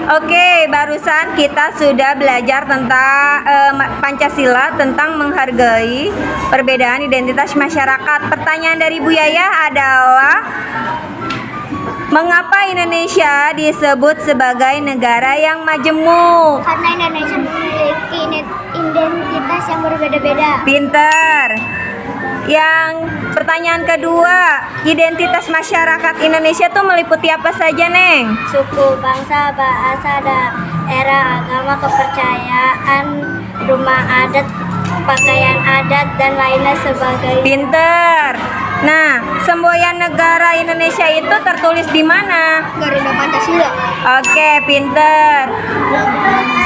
Oke, barusan kita sudah belajar tentang Pancasila, tentang menghargai perbedaan identitas masyarakat. Pertanyaan dari Bu Yaya adalah, mengapa Indonesia disebut sebagai negara yang majemuk? Karena Indonesia memiliki identitas yang berbeda-beda. Pinter. Yang pertanyaan kedua, identitas masyarakat Indonesia tuh meliputi apa saja, Neng? Suku, bangsa, bahasa, daerah, agama, kepercayaan, rumah adat, pakaian adat, dan lainnya sebagainya. Pinter. Nah, semboyan negara Indonesia itu tertulis di mana? Garuda Pancasila. Oke, pinter.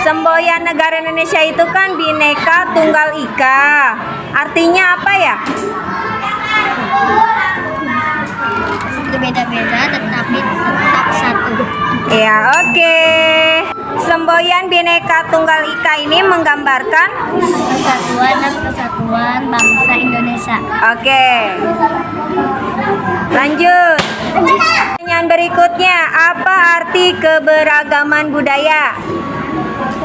Semboyan negara Indonesia itu kan Bhinneka Tunggal Ika. Artinya apa ya? Berbeda-beda tetapi tetap satu. Ya, oke. Semboyan Bhinneka Tunggal Ika ini menggambarkan Persatuan dan kesatuan bangsa Indonesia. Oke. Lanjut. Pertanyaan berikutnya, apa arti keberagaman budaya?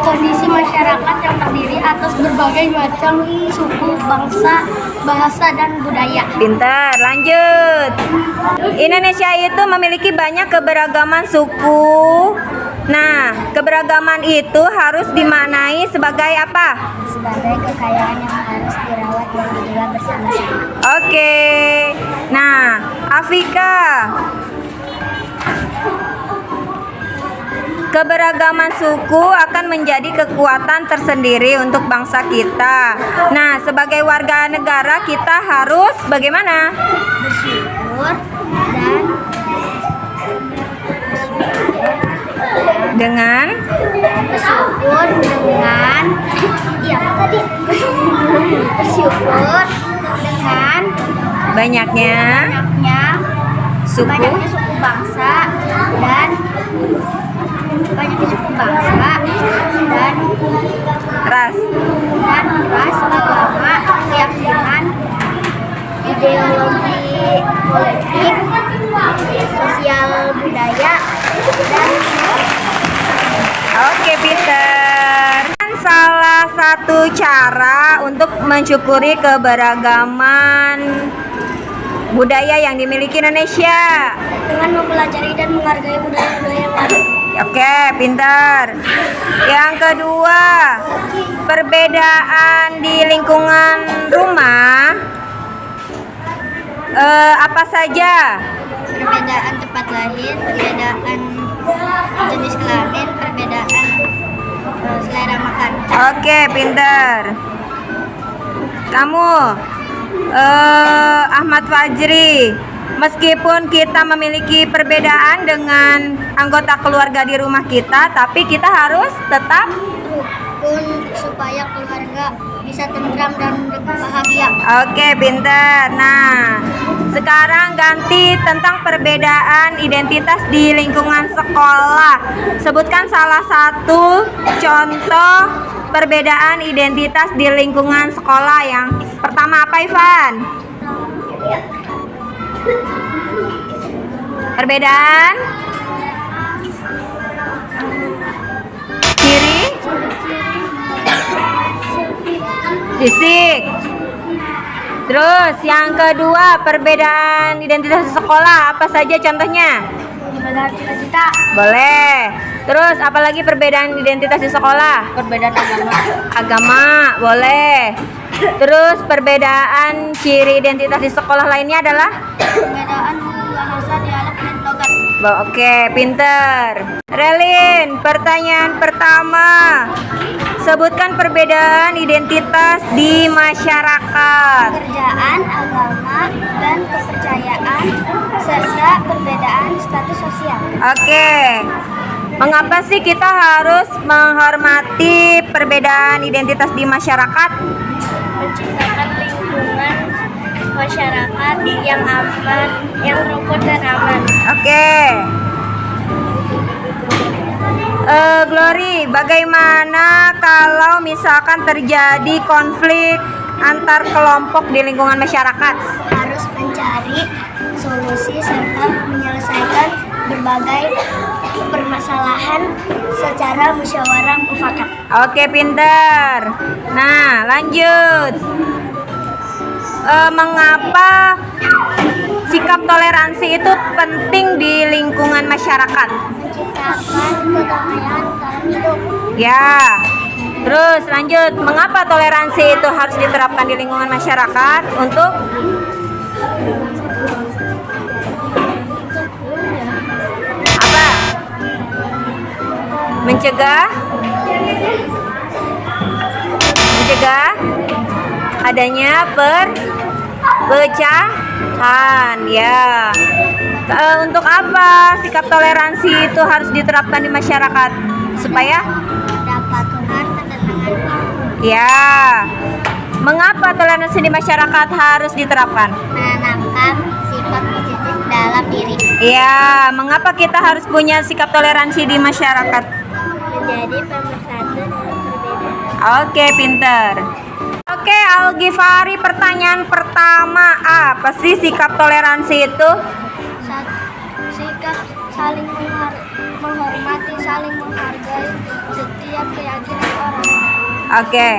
Kondisi masyarakat yang terdiri atas berbagai macam suku, bangsa, bahasa, dan budaya. Pintar, lanjut. Indonesia itu memiliki banyak keberagaman suku. Nah, keberagaman itu harus dimaknai sebagai apa? Sebagai kekayaan yang harus dirawat dan dijaga bersama-sama. Oke. Nah, Afika, keberagaman suku akan menjadi kekuatan tersendiri untuk bangsa kita. Nah, sebagai warga negara kita harus bagaimana? Bersyukur Dengan bersyukur dengan banyaknya suku banyaknya suku bangsa dan ras. Agama, keyakinan, ideologi politik, sosial budaya, dan Oke, Peter. Salah satu cara untuk mensyukuri keberagaman budaya yang dimiliki Indonesia dengan mempelajari dan menghargai budaya-budaya yang lain. Oke, pintar. Yang kedua, perbedaan di lingkungan rumah apa saja? Perbedaan tempat lahir, perbedaan jenis kelamin, perbedaan selera makan. Oke, pintar. Kamu Ahmad Fajri, meskipun kita memiliki perbedaan dengan anggota keluarga di rumah kita, tapi kita harus tetap rukun supaya keluarga bisa tentram dan bahagia. Oke, pintar. Nah, sekarang ganti tentang perbedaan identitas di lingkungan sekolah. Sebutkan salah satu contoh perbedaan identitas di lingkungan sekolah. Yang pertama apa, Ivan? Perbedaan ciri fisik. Terus yang kedua, perbedaan identitas di sekolah apa saja contohnya? Perbedaan cita-cita. Boleh. Terus apalagi perbedaan identitas di sekolah? Perbedaan agama. Agama, boleh. Terus perbedaan ciri identitas di sekolah lainnya adalah? Perbedaan bahasa, dialek, dan logat. Oke, pinter. Relin, pertanyaan pertama. Sebutkan perbedaan identitas di masyarakat. Pekerjaan, agama, dan kepercayaan, serta perbedaan status sosial. Oke. Mengapa sih kita harus menghormati perbedaan identitas di masyarakat? Menciptakan lingkungan masyarakat yang aman, yang rukun dan aman. Oke. Glory, bagaimana kalau misalkan terjadi konflik antar kelompok di lingkungan masyarakat? Harus mencari solusi serta menyelesaikan berbagai permasalahan secara musyawarah mufakat. Oke, pinter. Nah, lanjut. Mengapa sikap toleransi itu penting di lingkungan masyarakat? Menciptakan kedamaian dalam hidup. Ya. Terus lanjut, mengapa toleransi itu harus diterapkan di lingkungan masyarakat untuk apa? Mencegah adanya perpecahan, ya. Untuk apa sikap toleransi itu harus diterapkan di masyarakat? Supaya Mendapatkan ketenangan, ya. Mengapa toleransi di masyarakat harus diterapkan? menanamkan sifat positif dalam diri, Ya, mengapa kita harus punya sikap toleransi di masyarakat? menjadi pemersatu dalam perbedaan. Oke, pinter. Oke, Al-Ghifari, pertanyaan pertama, apa sih sikap toleransi itu? Sikap saling menghormati, saling menghargai setiap keyakinan orang. Oke.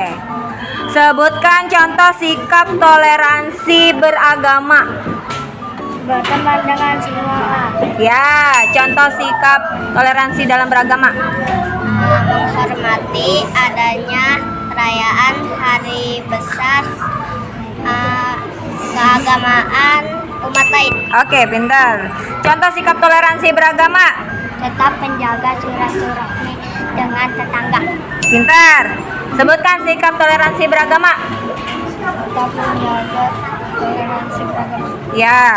Sebutkan contoh sikap toleransi beragama. Berteman dengan semua Ya, contoh sikap toleransi dalam beragama. menghormati adanya perayaan hari besar keagamaan umat lain, Oke, pintar. Contoh sikap toleransi beragama. tetap menjaga silaturahmi dengan tetangga, Pintar. Sebutkan sikap toleransi beragama. tetap menjaga toleransi beragama, Ya.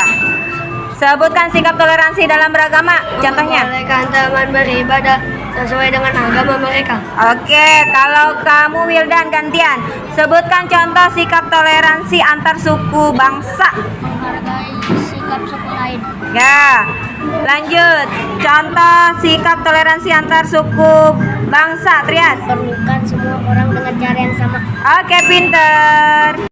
Sebutkan sikap toleransi dalam beragama. Contohnya. membolehkan teman beribadah sesuai dengan agama mereka, Oke, kalau kamu Wildan gantian. Sebutkan contoh sikap toleransi antar suku bangsa. menghargai sikap suku lain, Ya. Lanjut. Contoh sikap toleransi antar suku bangsa, Trias. perlukan semua orang dengan cara yang sama. Oke, pinter.